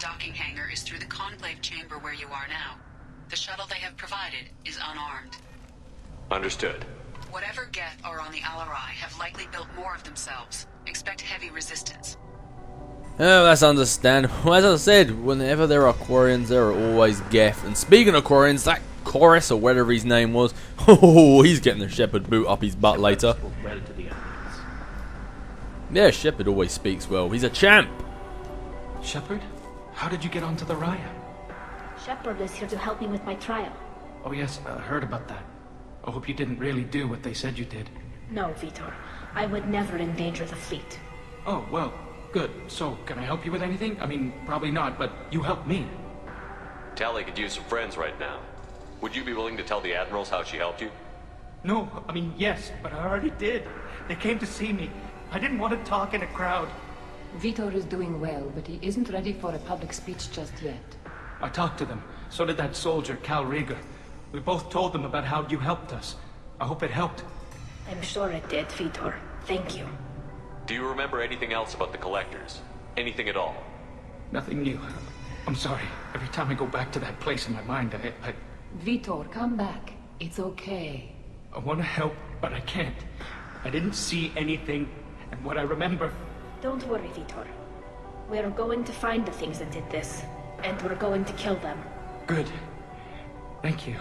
docking hangar is through the conclave chamber where you are now. The shuttle they have provided is unarmed. Understood. Whatever Geth are on the Alari have likely built more of themselves. Expect heavy resistance. Oh, that's understandable. As I said, whenever there are Quarians, there are always Geth. And speaking of Quarians, that Chorus, or whatever his name was, oh, he's getting the Shepherd boot up his butt later. Yeah, Shepherd always speaks well. He's a champ. Shepherd? How did you get onto the Raya? Shepherd is here to help me with my trial. Oh yes, I heard about that. I hope you didn't really do what they said you did. No, Vitor. I would never endanger the fleet. Oh, well, good. So, can I help you with anything? I mean, probably not, but you helped me. Tali could use some friends right now. Would you be willing to tell the Admirals how she helped you? No, I mean, yes, but I already did. They came to see me. I didn't want to talk in a crowd. Vitor is doing well, but he isn't ready for a public speech just yet. I talked to them. So did that soldier, Cal Rieger. We both told them about how you helped us. I hope it helped. I'm sure it did, Vitor. Thank you. Do you remember anything else about the Collectors? Anything at all? Nothing new. I'm sorry. Every time I go back to that place in my mind, I Vitor, come back. It's okay. I want to help, but I can't. I didn't see anything, and what I remember... Don't worry, Vitor. We're going to find the things that did this, and we're going to kill them. Good. Thank you.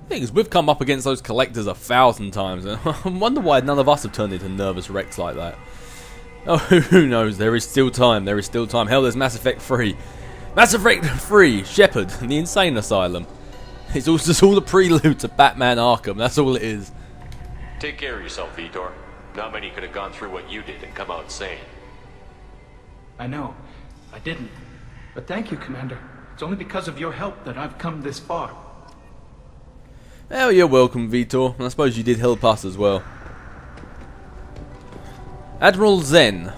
Thing is, we've come up against those Collectors 1,000 times, and I wonder why none of us have turned into nervous wrecks like that. Oh, who knows? There is still time. There is still time. Hell, there's Mass Effect 3. Mass Effect 3, Shepard, the Insane Asylum. It's all just all the prelude to Batman Arkham. That's all it is. Take care of yourself, Vitor. Not many could have gone through what you did and come out sane. I know. I didn't. But thank you, Commander. It's only because of your help that I've come this far. Well, you're welcome, Vitor. And I suppose you did help us as well. Admiral Zen.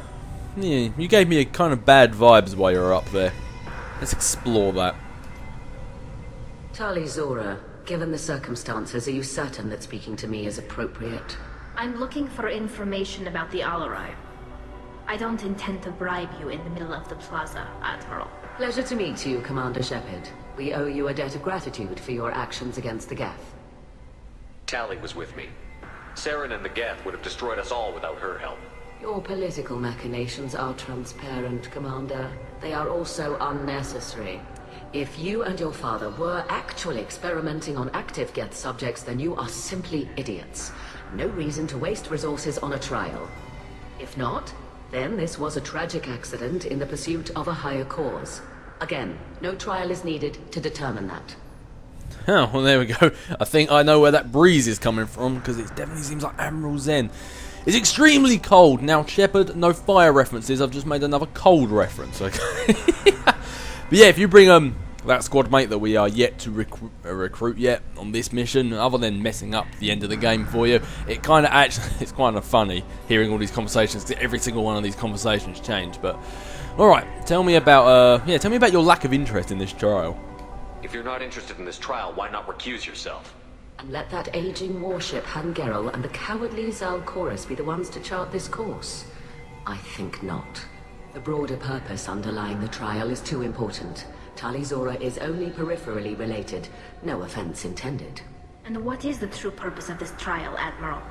Yeah, you gave me a kind of bad vibes while you were up there. Let's explore that. Tali Zora, given the circumstances, are you certain that speaking to me is appropriate? I'm looking for information about the Alari. I don't intend to bribe you in the middle of the plaza, Admiral. Pleasure to meet you, Commander Shepard. We owe you a debt of gratitude for your actions against the Geth. Tali was with me. Saren and the Geth would have destroyed us all without her help. Your political machinations are transparent, Commander. They are also unnecessary. If you and your father were actually experimenting on active Geth subjects, then you are simply idiots. No reason to waste resources on a trial. If not, then this was a tragic accident in the pursuit of a higher cause. Again, no trial is needed to determine that. Oh, well, there we go. I think I know where that breeze is coming from, because it definitely seems like Admiral Zen. It's extremely cold. Now, Shepard, no fire references. I've just made another cold reference, okay? But yeah, if you bring that squad mate that we are yet to recruit yet on this mission, other than messing up the end of the game for you, it's kind of funny hearing all these conversations, because every single one of these conversations change. But all right, tell me about your lack of interest in this trial. If you're not interested in this trial, why not recuse yourself? And let that aging warship Hangerel and the cowardly Zal Chorus be the ones to chart this course? I think not. The broader purpose underlying the trial is too important. Tali Zora is only peripherally related. No offense intended. And what is the true purpose of this trial, Admiral?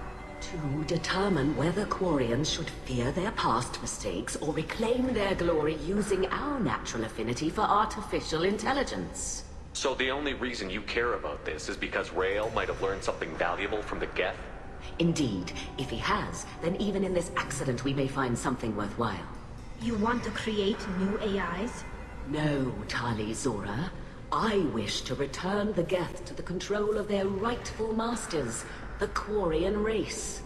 To determine whether Quarians should fear their past mistakes or reclaim their glory using our natural affinity for artificial intelligence. So the only reason you care about this is because Rael might have learned something valuable from the Geth? Indeed. If he has, then even in this accident we may find something worthwhile. You want to create new AIs? No, Tali Zora. I wish to return the Geth to the control of their rightful masters, the Quarian race.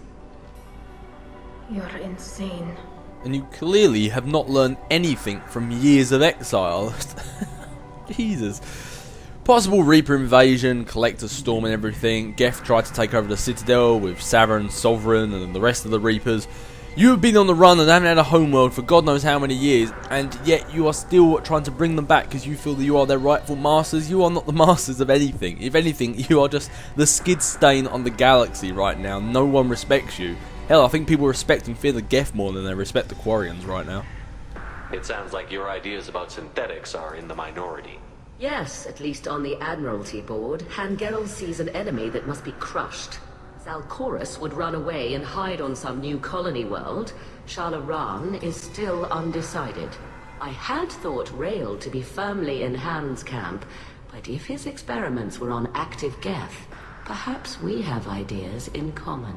You're insane. And you clearly have not learned anything from years of exile. Jesus. Possible Reaper invasion, Collector storm and everything. Geth tried to take over the Citadel with Saren, Sovereign and the rest of the Reapers. You have been on the run and haven't had a homeworld for God knows how many years, and yet you are still trying to bring them back because you feel that you are their rightful masters. You are not the masters of anything. If anything, you are just the skid stain on the galaxy right now. No one respects you. Hell, I think people respect and fear the Geth more than they respect the Quarians right now. It sounds like your ideas about synthetics are in the minority. Yes, at least on the Admiralty board, Hangerel sees an enemy that must be crushed. Zalcorus would run away and hide on some new colony world. Shalaran is still undecided. I had thought Rael to be firmly in Han's camp, but if his experiments were on active Geth, perhaps we have ideas in common.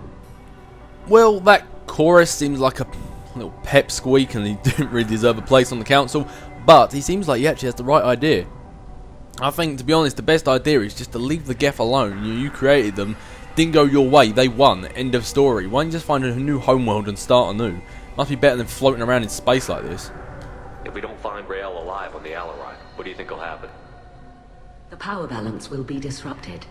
Well, that chorus seems like a little pep squeak and he didn't really deserve a place on the council, but he seems like he actually has the right idea. I think, to be honest, the best idea is just to leave the Geth alone. You created them, didn't go your way, they won, end of story. Why don't you just find a new homeworld and start anew? Must be better than floating around in space like this. If we don't find Rael alive on the Alari, what do you think will happen? The power balance will be disrupted.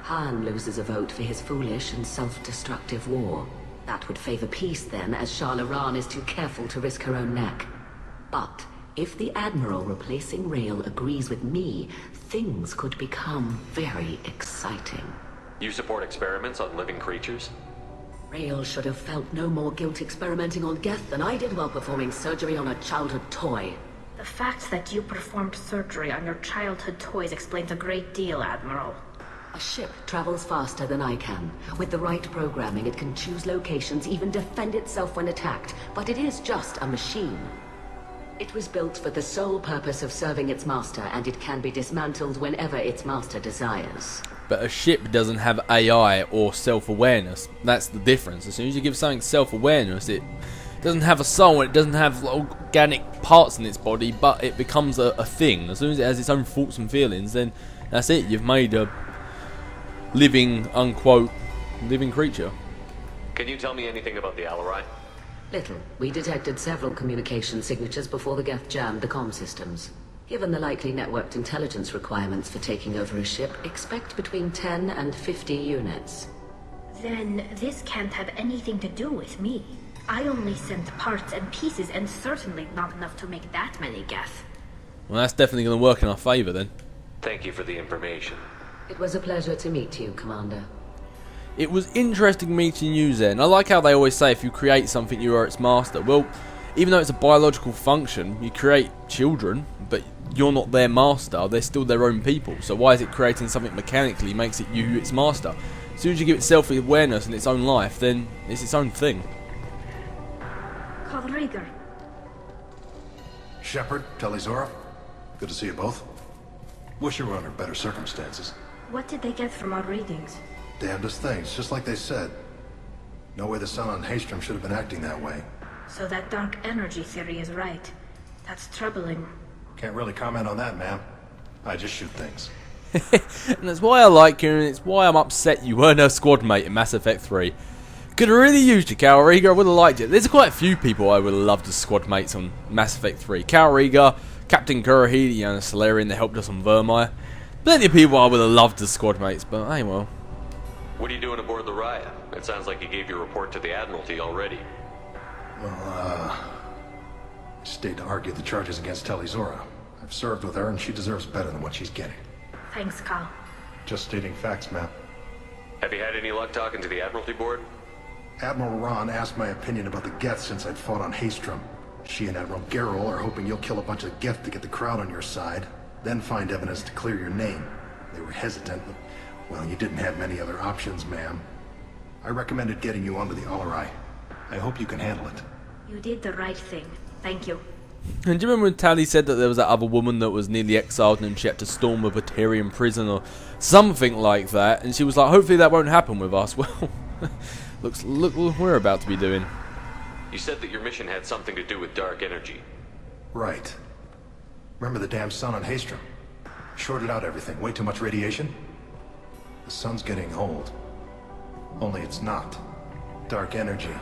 Han loses a vote for his foolish and self-destructive war. That would favor peace then, as Shalaran is too careful to risk her own neck. But if the Admiral replacing Rael agrees with me, things could become very exciting. You support experiments on living creatures? Rael should have felt no more guilt experimenting on Geth than I did while performing surgery on a childhood toy. The fact that you performed surgery on your childhood toys explains a great deal, Admiral. A ship travels faster than I can. With the right programming, it can choose locations, even defend itself when attacked. But it is just a machine. It was built for the sole purpose of serving its master, and it can be dismantled whenever its master desires. But a ship doesn't have AI or self-awareness. That's the difference. As soon as you give something self-awareness, it doesn't have a soul, it doesn't have organic parts in its body, but it becomes a thing. As soon as it has its own thoughts and feelings, then that's it. You've made a living, unquote, living creature. Can you tell me anything about the Alari? Little. We detected several communication signatures before the Geth jammed the comm systems. Given the likely networked intelligence requirements for taking over a ship, expect between 10 and 50 units. Then this can't have anything to do with me. I only sent parts and pieces, and certainly not enough to make that many Geth. Well, that's definitely going to work in our favour then. Thank you for the information. It was a pleasure to meet you, Commander. It was interesting meeting you, Zen. I like how they always say if you create something, you are its master. Well, even though it's a biological function, you create children, but you're not their master. They're still their own people. So why is it creating something mechanically makes it you its master? As soon as you give it self-awareness and its own life, then it's its own thing. Rieger. Shepard, Tali, good to see you both. Wish you were under better circumstances. What did they get from our readings? Damnedest things, just like they said. No way the sun on Haystrom should have been acting that way. So that dark energy theory is right. That's troubling. Can't really comment on that, ma'am. I just shoot things. And that's why I like you, and it's why I'm upset you weren't her squad mate in Mass Effect 3. Could have really used you, Cal Rieger. I would have liked it. There's quite a few people I would have loved as squad mates on Mass Effect 3. Cal Rieger, Captain Kurahidi, and Solarian that helped us on Vermeer. Plenty of people I would have loved as squad mates, but hey, well. What are you doing aboard the Raya? It sounds like you gave your report to the Admiralty already. Well, stayed to argue the charges against Tali. I've served with her, and she deserves better than what she's getting. Thanks, Cal. Just stating facts, ma'am. Have you had any luck talking to the Admiralty board? Admiral Ron asked my opinion about the Geth since I'd fought on Haystrom. She and Admiral Gerrel are hoping you'll kill a bunch of Geth to get the crowd on your side, then find evidence to clear your name. They were hesitant, but, well, you didn't have many other options, ma'am. I recommended getting you onto the Alari. I hope you can handle it. You did the right thing. Thank you. And do you remember when Tali said that there was that other woman that was nearly exiled and she had to storm a Batarian prison or something like that? And she was like, hopefully that won't happen with us. Well, look what we're about to be doing. You said that your mission had something to do with dark energy. Right. Remember the damn sun on Haystrom? Shorted out everything. Way too much radiation? The sun's getting old. Only it's not. Dark energy.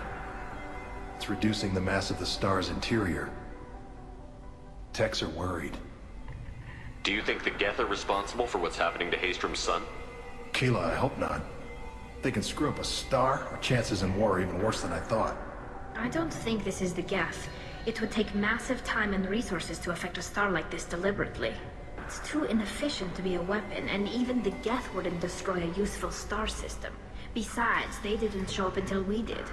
It's reducing the mass of the star's interior. Techs are worried. Do you think the Geth are responsible for what's happening to Haystrom's sun? Keela, I hope not. They can screw up a star. Our chances in war are even worse than I thought. I don't think this is the Geth. It would take massive time and resources to affect a star like this deliberately. It's too inefficient to be a weapon, and even the Geth wouldn't destroy a useful star system. Besides, they didn't show up until we did.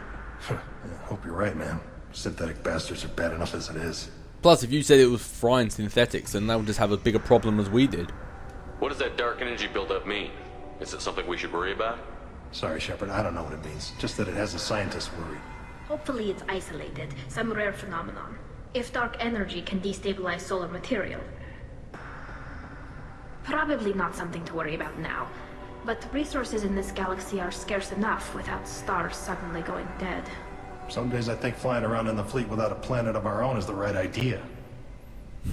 I hope you're right, man. Synthetic bastards are bad enough as it is. Plus, if you said it was frying synthetics, then that would just have a bigger problem as we did. What does that dark energy buildup mean? Is it something we should worry about? Sorry, Shepard, I don't know what it means. Just that it has the scientists worried. Hopefully it's isolated, some rare phenomenon. If dark energy can destabilize solar material. Probably not something to worry about now. But resources in this galaxy are scarce enough without stars suddenly going dead. Some days I think flying around in the fleet without a planet of our own is the right idea.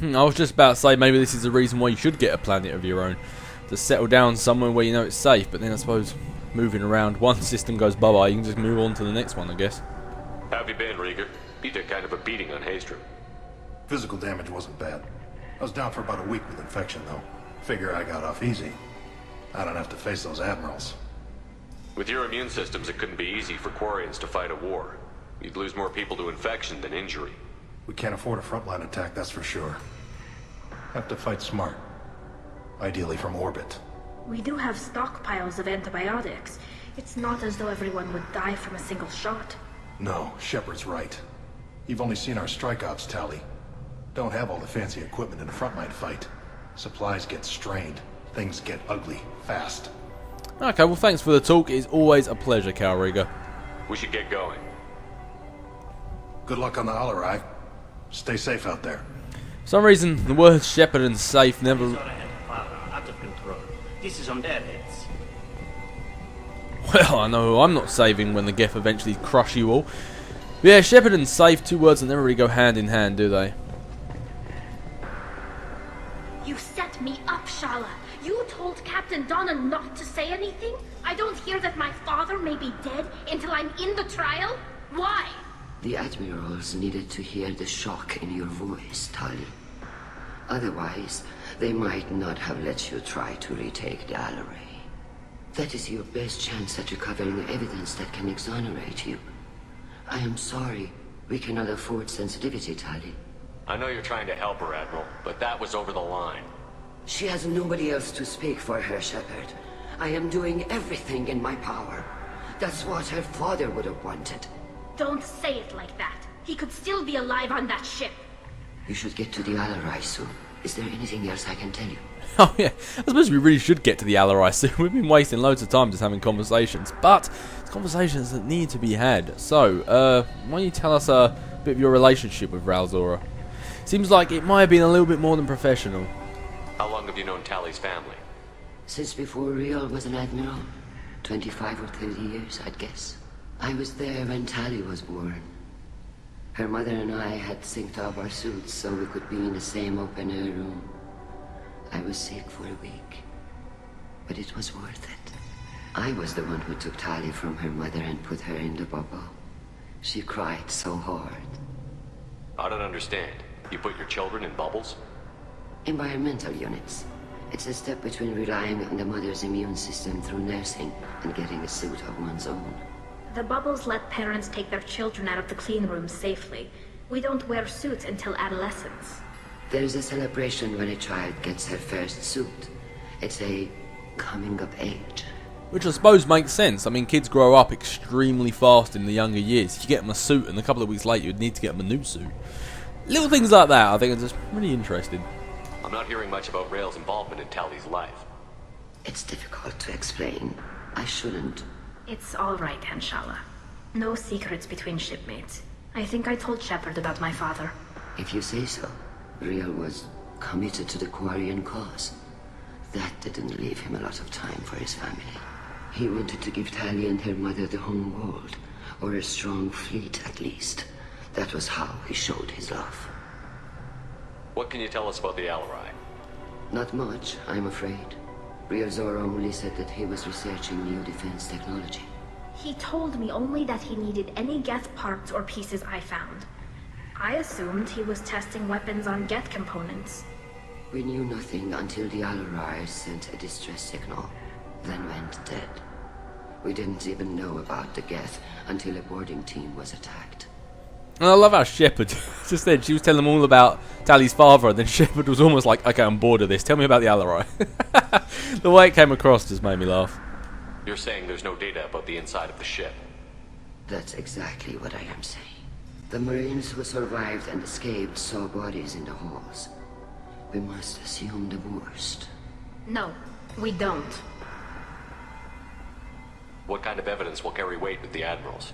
I was just about to say maybe this is the reason why you should get a planet of your own. To settle down somewhere where you know it's safe, but then I suppose moving around, one system goes bye-bye, you can just move on to the next one, I guess. How have you been, Rieger? You took kind of a beating on Haystrom. Physical damage wasn't bad. I was down for about a week with infection, though. Figure I got off easy. I don't have to face those admirals. With your immune systems, it couldn't be easy for Quarians to fight a war. You'd lose more people to infection than injury. We can't afford a frontline attack, that's for sure. Have to fight smart. Ideally from orbit. We do have stockpiles of antibiotics. It's not as though everyone would die from a single shot. No, Shepard's right. You've only seen our strike ops, Tali. Don't have all the fancy equipment in a frontline fight. Supplies get strained. Things get ugly, fast. Okay, well thanks for the talk. It's always a pleasure, Cal Rieger. We should get going. Good luck on the Alari. Stay safe out there. For some reason, the words Shepard and safe never... Out of control. This is on their heads. Well, I know who I'm not saving when the Geth eventually crush you all. But yeah, Shepard and safe, two words that never really go hand in hand, do they? You set me up, Shala. You told Captain Donna not to say anything? I don't hear that my father may be dead until I'm in the trial? Why? The admirals needed to hear the shock in your voice, Tali. Otherwise, they might not have let you try to retake the Alari. That is your best chance at recovering evidence that can exonerate you. I am sorry. We cannot afford sensitivity, Tali. I know you're trying to help her, Admiral, but that was over the line. She has nobody else to speak for her, Shepard. I am doing everything in my power. That's what her father would have wanted. Don't say it like that. He could still be alive on that ship. You should get to the Alari soon. Is there anything else I can tell you? Oh yeah, I suppose we really should get to the Alari soon. We've been wasting loads of time just having conversations, but it's conversations that need to be had. So, why don't you tell us a bit of your relationship with Ralzora? Seems like it might have been a little bit more than professional. How long have you known Tali's family? Since before Riel was an admiral. 25 or 30 years, I'd guess. I was there when Tali was born. Her mother and I had synced up our suits so we could be in the same open-air room. I was sick for a week, but it was worth it. I was the one who took Tali from her mother and put her in the bubble. She cried so hard. I don't understand. You put your children in bubbles? Environmental units. It's a step between relying on the mother's immune system through nursing and getting a suit of one's own. The bubbles let parents take their children out of the clean rooms safely. We don't wear suits until adolescence. There's a celebration when a child gets her first suit. It's a coming of age. Which I suppose makes sense. I mean, kids grow up extremely fast in the younger years. If you get them a suit and a couple of weeks later you'd need to get them a new suit. Little things like that I think are just really interesting. I'm not hearing much about Rail's involvement in Tali's life. It's difficult to explain. I shouldn't. It's all right, Hanshala. No secrets between shipmates. I think I told Shepard about my father. If you say so. Riel was committed to the Quarian cause. That didn't leave him a lot of time for his family. He wanted to give Tali and her mother the home world, or a strong fleet at least. That was how he showed his love. What can you tell us about the Alari? Not much, I'm afraid. Riel Zora only said that he was researching new defense technology. He told me only that he needed any Geth parts or pieces I found. I assumed he was testing weapons on Geth components. We knew nothing until the Alari sent a distress signal, then went dead. We didn't even know about the Geth until a boarding team was attacked. And I love how Shepard just then, she was telling them all about Tali's father, and then Shepard was almost like, okay, I'm bored of this, tell me about the Alari. The way it came across just made me laugh. You're saying there's no data about the inside of the ship? That's exactly what I am saying. The Marines who survived and escaped saw bodies in the halls. We must assume the worst. No, we don't. What kind of evidence will carry weight with the Admirals?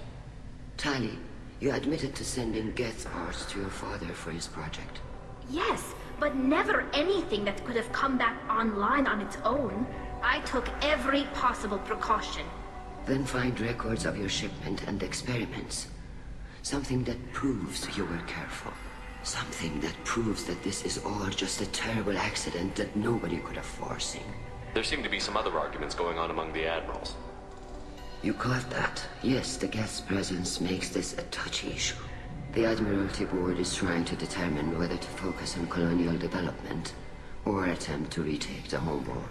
Tali, you admitted to sending Geth parts to your father for his project. Yes, but never anything that could have come back online on its own. I took every possible precaution. Then find records of your shipment and experiments. Something that proves you were careful. Something that proves that this is all just a terrible accident that nobody could have foreseen. There seem to be some other arguments going on among the Admirals. You caught that? Yes, the Geth's presence makes this a touchy issue. The Admiralty board is trying to determine whether to focus on colonial development or attempt to retake the home world.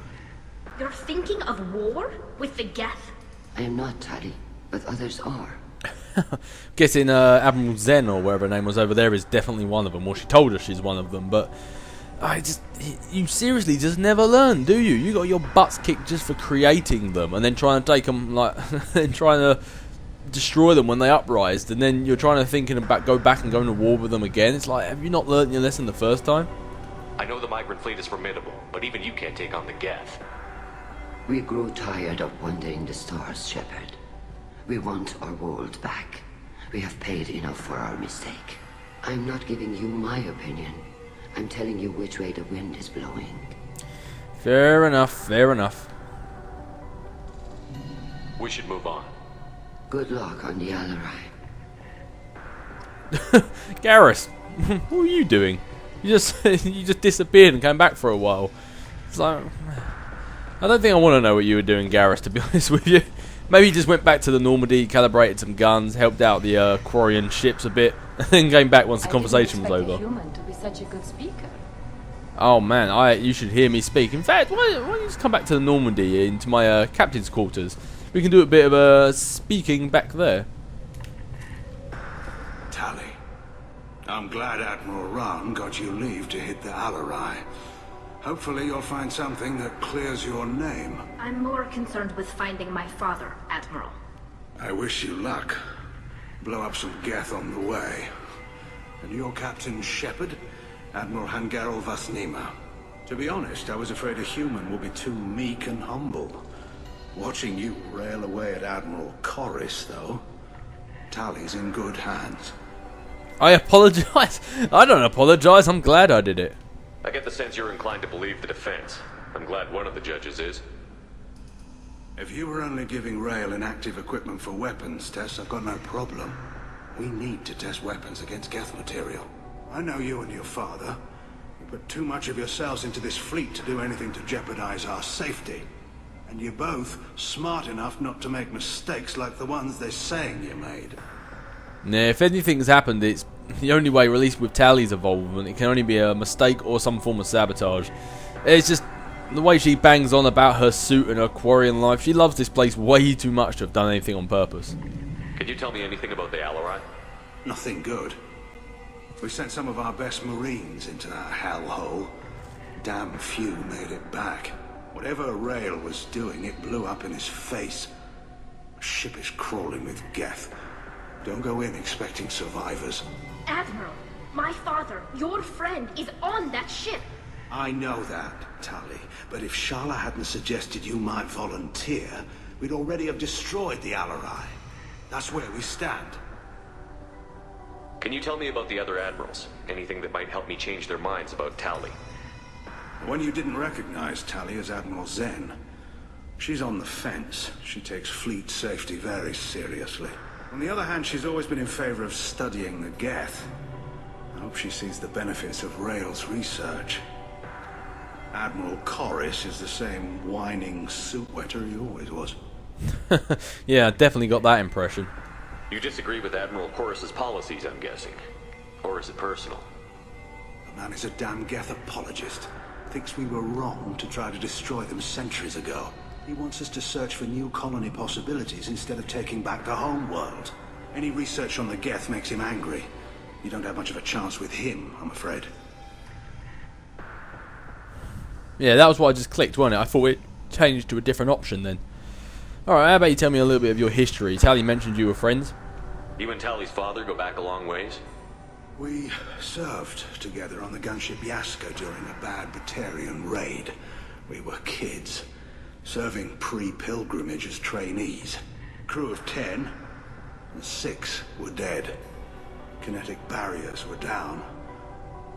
You're thinking of war? With the Geth? I am not, Tali, but others are. Guessing Admiral Zen or whatever her name was over there is definitely one of them. Well, she told us she's one of them, but you seriously just never learn, do you? You got your butts kicked just for creating them, and then trying to take them and trying to destroy them when they uprised, and then you're trying to thinking about go back and going to war with them again. It's like, have you not learned your lesson the first time? I know the migrant fleet is formidable, but even you can't take on the Geth. We grow tired of wandering the stars, Shepard. We want our world back. We have paid enough for our mistake. I'm not giving you my opinion. I'm telling you which way the wind is blowing. Fair enough, fair enough. We should move on. Good luck on the Alari. Garrus, what were you doing? You just disappeared and came back for a while. It's like, I don't think I want to know what you were doing, Garrus, to be honest with you. Maybe you just went back to the Normandy, calibrated some guns, helped out the Quarian ships a bit, and then came back once the conversation was over. I didn't expect a human to be such a good speaker. Oh man, you should hear me speak. In fact, why don't you just come back to the Normandy, into my captain's quarters? We can do a bit of speaking back there. Tali, I'm glad Admiral Rahn got you leave to hit the Alari. Hopefully you'll find something that clears your name. I'm more concerned with finding my father, Admiral. I wish you luck. Blow up some Geth on the way. And your Captain Shepard? Admiral Hangarel Vasnima. To be honest, I was afraid a human would be too meek and humble. Watching you rail away at Admiral Corris, though. Tali's in good hands. I apologise. I don't apologise. I'm glad I did it. I get the sense you're inclined to believe the defense. I'm glad one of the judges is. If you were only giving Rail inactive equipment for weapons tests, I've got no problem. We need to test weapons against Geth material. I know you and your father. You put too much of yourselves into this fleet to do anything to jeopardize our safety. And you're both smart enough not to make mistakes like the ones they're saying you made. Nah, if anything's happened, it's the only way, at least with Tali's involvement, it can only be a mistake or some form of sabotage. It's just the way she bangs on about her suit and her Quarian life. She loves this place way too much to have done anything on purpose. Can you tell me anything about the Alari? Nothing good. We sent some of our best Marines into that hellhole. Damn few made it back. Whatever Rail was doing, it blew up in his face. The ship is crawling with Geth. Don't go in expecting survivors. Admiral, my father, your friend, is on that ship. I know that, Tali, but if Shala hadn't suggested you might volunteer, we'd already have destroyed the Alari. That's where we stand. Can you tell me about the other admirals? Anything that might help me change their minds about Tali? The one you didn't recognize, Tali, is Admiral Zen. She's on the fence. She takes fleet safety very seriously. On the other hand, she's always been in favor of studying the Geth. I hope she sees the benefits of Rail's research. Admiral Corris is the same whining suit wetter he always was. Yeah, I definitely got that impression. You disagree with Admiral Corris's policies, I'm guessing. Or is it personal? The man is a damn Geth apologist. Thinks we were wrong to try to destroy them centuries ago. He wants us to search for new colony possibilities instead of taking back the home world. Any research on the Geth makes him angry. You don't have much of a chance with him, I'm afraid. Yeah, that was what I just clicked, wasn't it? I thought it changed to a different option then. Alright, how about you tell me a little bit of your history? Tali mentioned you were friends. You and Tali's father go back a long ways? We served together on the gunship Yaska during a bad Batarian raid. We were kids, serving pre-pilgrimage as trainees. Crew of 10, and 6 were dead. Kinetic barriers were down.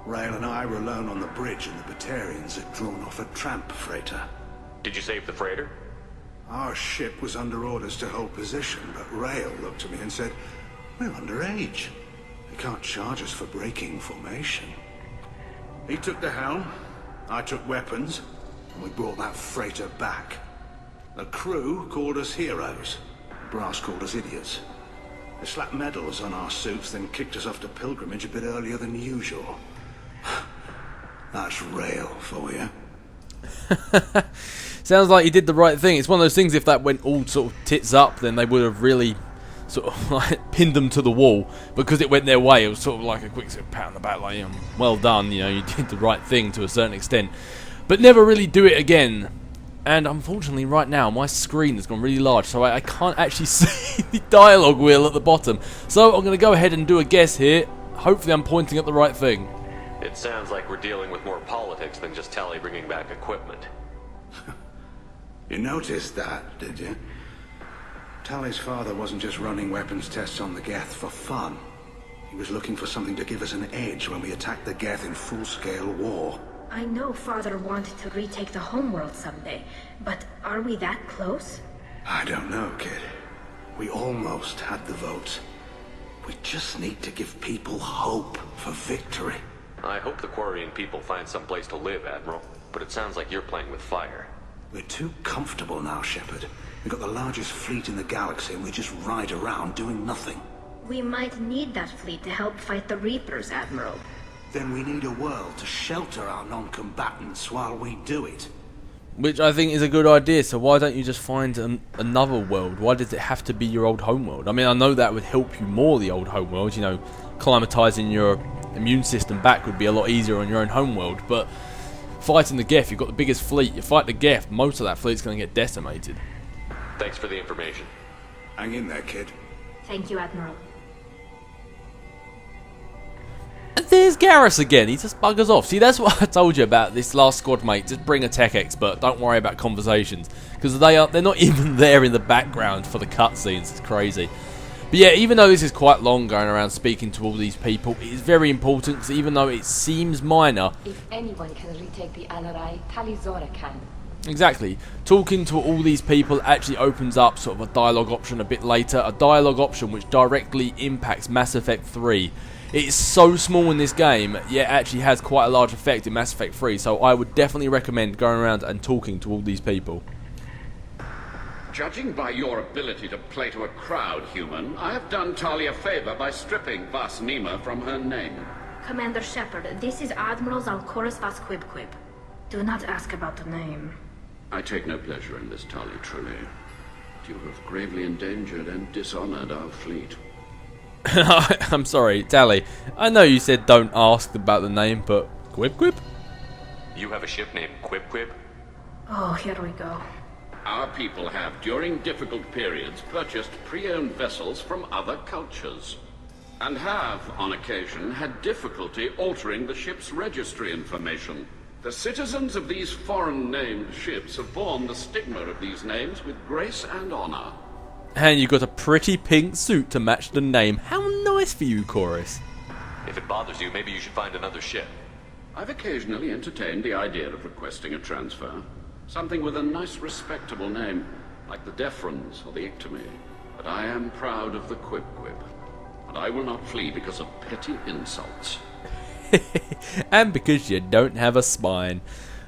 Rail and I were alone on the bridge, and the Batarians had drawn off a tramp freighter. Did you save the freighter? Our ship was under orders to hold position, but Rail looked at me and said, "We're underage. They can't charge us for breaking formation." He took the helm, I took weapons, and we brought that freighter back. The crew called us heroes. Brass called us idiots. They slapped medals on our suits, then kicked us off to pilgrimage a bit earlier than usual. That's Rail for you. Sounds like he did the right thing. It's one of those things, if that went all sort of tits up, then they would have really sort of like pinned them to the wall. Because it went their way, it was sort of like a quick sort of pat on the back, like, well done, you know, you did the right thing to a certain extent. But never really do it again. And unfortunately right now my screen has gone really large, so I can't actually see the dialogue wheel at the bottom. So I'm going to go ahead and do a guess here. Hopefully I'm pointing at the right thing. It sounds like we're dealing with more politics than just Tali bringing back equipment. You noticed that, did you? Tali's father wasn't just running weapons tests on the Geth for fun. He was looking for something to give us an edge when we attacked the Geth in full-scale war. I know Father wanted to retake the homeworld someday, but are we that close? I don't know, kid. We almost had the votes. We just need to give people hope for victory. I hope the Quarian people find some place to live, Admiral. But it sounds like you're playing with fire. We're too comfortable now, Shepard. We've got the largest fleet in the galaxy and we just ride around doing nothing. We might need that fleet to help fight the Reapers, Admiral. Then we need a world to shelter our non-combatants while we do it. Which I think is a good idea, so why don't you just find another world? Why does it have to be your old homeworld? I mean, I know that would help you more, the old homeworld, you know, climatizing your immune system back would be a lot easier on your own homeworld, but fighting the Geth, you've got the biggest fleet, you fight the Geth, most of that fleet's going to get decimated. Thanks for the information. Hang in there, kid. Thank you, Admiral. And there's Garrus again, he just buggers off. See, that's what I told you about this last squad mate, just bring a tech expert, don't worry about conversations, because they're not even there in the background for the cutscenes, it's crazy. But yeah, even though this is quite long going around speaking to all these people, it is very important, because even though it seems minor... If anyone can retake the Alari, Tali Zora can. Exactly. Talking to all these people actually opens up sort of a dialogue option a bit later, a dialogue option which directly impacts Mass Effect 3. It's so small in this game, yet actually has quite a large effect in Mass Effect 3, so I would definitely recommend going around and talking to all these people. Judging by your ability to play to a crowd, human, I have done Tali a favor by stripping Vas Nima from her name. Commander Shepard, this is Admiral Zalcorus Vas Quib. Do not ask about the name. I take no pleasure in this, Tali, truly. You have gravely endangered and dishonored our fleet. I'm sorry, Tali. I know you said don't ask about the name, but Quib? You have a ship named Quib? Oh, here we go. Our people have, during difficult periods, purchased pre-owned vessels from other cultures, and have, on occasion, had difficulty altering the ship's registry information. The citizens of these foreign-named ships have borne the stigma of these names with grace and honor. And you got a pretty pink suit to match the name. How nice for you, Chorus. If it bothers you, maybe you should find another ship. I've occasionally entertained the idea of requesting a transfer. Something with a nice, respectable name, like the Deferens or the Ictomy. But I am proud of the Quib, and I will not flee because of petty insults. And because you don't have a spine.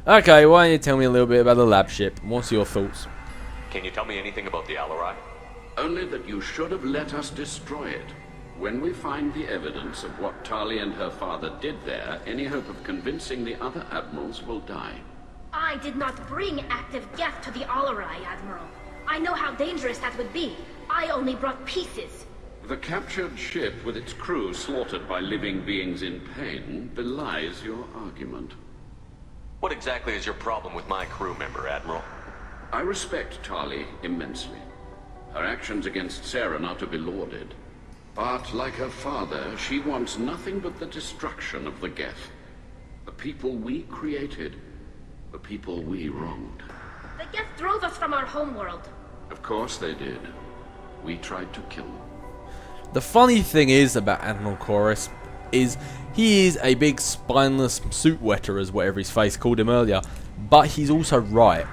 Okay, why don't you tell me a little bit about the lab ship? What's your thoughts? Can you tell me anything about the Alari? Only that you should have let us destroy it. When we find the evidence of what Tali and her father did there, any hope of convincing the other admirals will die. I did not bring active Geth to the Alari, Admiral. I know how dangerous that would be. I only brought pieces. The captured ship with its crew slaughtered by living beings in pain belies your argument. What exactly is your problem with my crew member, Admiral? I respect Tali immensely. Her actions against Saren are to be lauded. But like her father, she wants nothing but the destruction of the Geth. The people we created, the people we wronged. The Geth drove us from our homeworld. Of course they did. We tried to kill them. The funny thing is about Admiral Chorus is he is a big spineless suit wetter, as whatever his face called him earlier, but he's also right.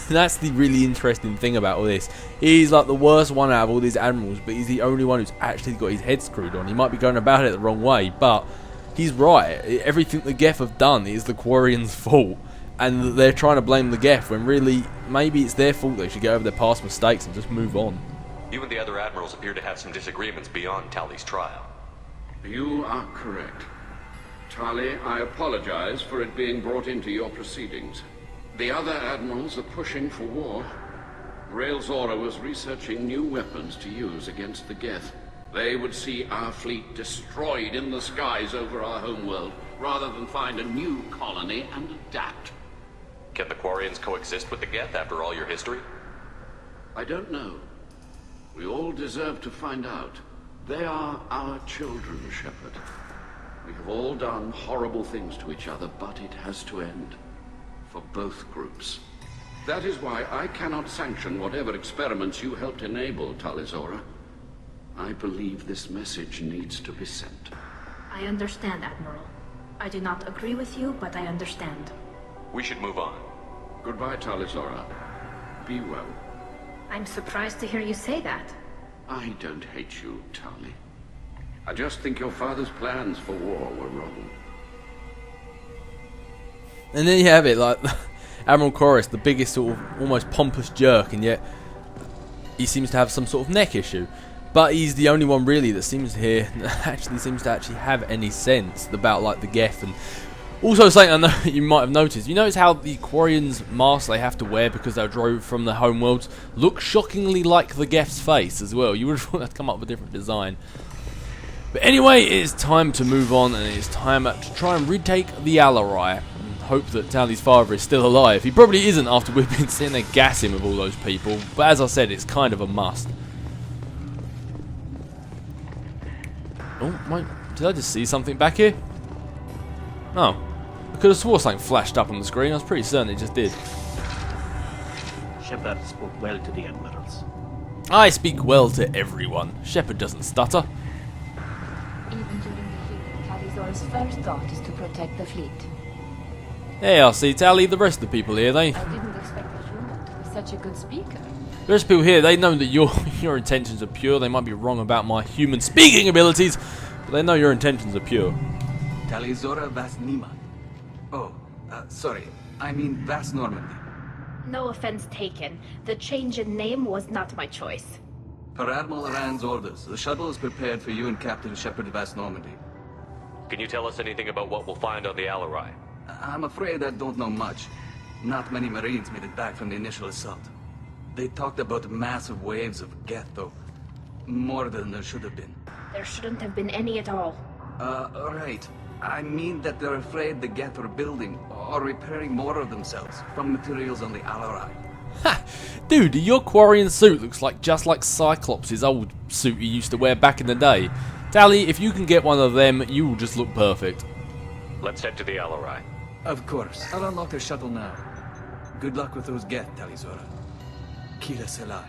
That's the really interesting thing about all this. He's like the worst one out of all these admirals, but he's the only one who's actually got his head screwed on. He might be going about it the wrong way, but he's right. Everything the Geth have done is the Quarians' fault, and they're trying to blame the Geth when really maybe it's their fault. They should get over their past mistakes and just move on. You and the other admirals appear to have some disagreements beyond Tali's trial. You are correct. Tali, I apologize for it being brought into your proceedings. The other admirals are pushing for war. Rael Zora was researching new weapons to use against the Geth. They would see our fleet destroyed in the skies over our homeworld, rather than find a new colony and adapt. Can the Quarians coexist with the Geth after all your history? I don't know. We all deserve to find out. They are our children, Shepard. We have all done horrible things to each other, but it has to end. For both groups. That is why I cannot sanction whatever experiments you helped enable, Tali Zora. I believe this message needs to be sent. I understand, Admiral. I do not agree with you, but I understand. We should move on. Goodbye, Tali Zora. Be well. I'm surprised to hear you say that. I don't hate you, Tali. I just think your father's plans for war were wrong. And then you have it, like Admiral Chorus, the biggest sort of almost pompous jerk, and yet he seems to have some sort of neck issue. But he's the only one really that seems to have any sense about like the Geth. And also something I know you might have noticed. You notice how the Quarians' masks they have to wear because they drove from the homeworlds look shockingly like the Geth's face as well. You would have thought they'd come up with a different design. But anyway, it is time to move on, and it is time to try and retake the Alari. Hope that Tali's father is still alive. He probably isn't after we've been sitting there gassing with all those people, but as I said, it's kind of a must. Oh, wait, did I just see something back here? Oh, I could have swore something flashed up on the screen. I was pretty certain it just did. Shepard spoke well to the admirals. I speak well to everyone. Shepard doesn't stutter. Even during the heat, Tali Zora's first thought is to protect the fleet. Hey, I see, Tali. The rest of the people here, I didn't expect a human to be such a good speaker. The rest of the people here, they know that your intentions are pure. They might be wrong about my human speaking abilities, but they know your intentions are pure. Tali Zora Vas Nima. Oh, sorry. I mean Vas Normandy. No offense taken. The change in name was not my choice. Per Admiral Rand's orders, the shuttle is prepared for you and Captain Shepard Vas Normandy. Can you tell us anything about what we'll find on the Alari? I'm afraid I don't know much. Not many Marines made it back from the initial assault. They talked about massive waves of Geth, though. More than there should have been. There shouldn't have been any at all. Right. I mean that they're afraid the Geth are building or repairing more of themselves from materials on the Alari. Ha! Dude, your Quarian suit looks like just like Cyclops' old suit he used to wear back in the day. Tali, if you can get one of them, you will just look perfect. Let's head to the Alari. Of course. I'll unlock the shuttle now. Good luck with those Geth, Tali Zora. Kira Selai.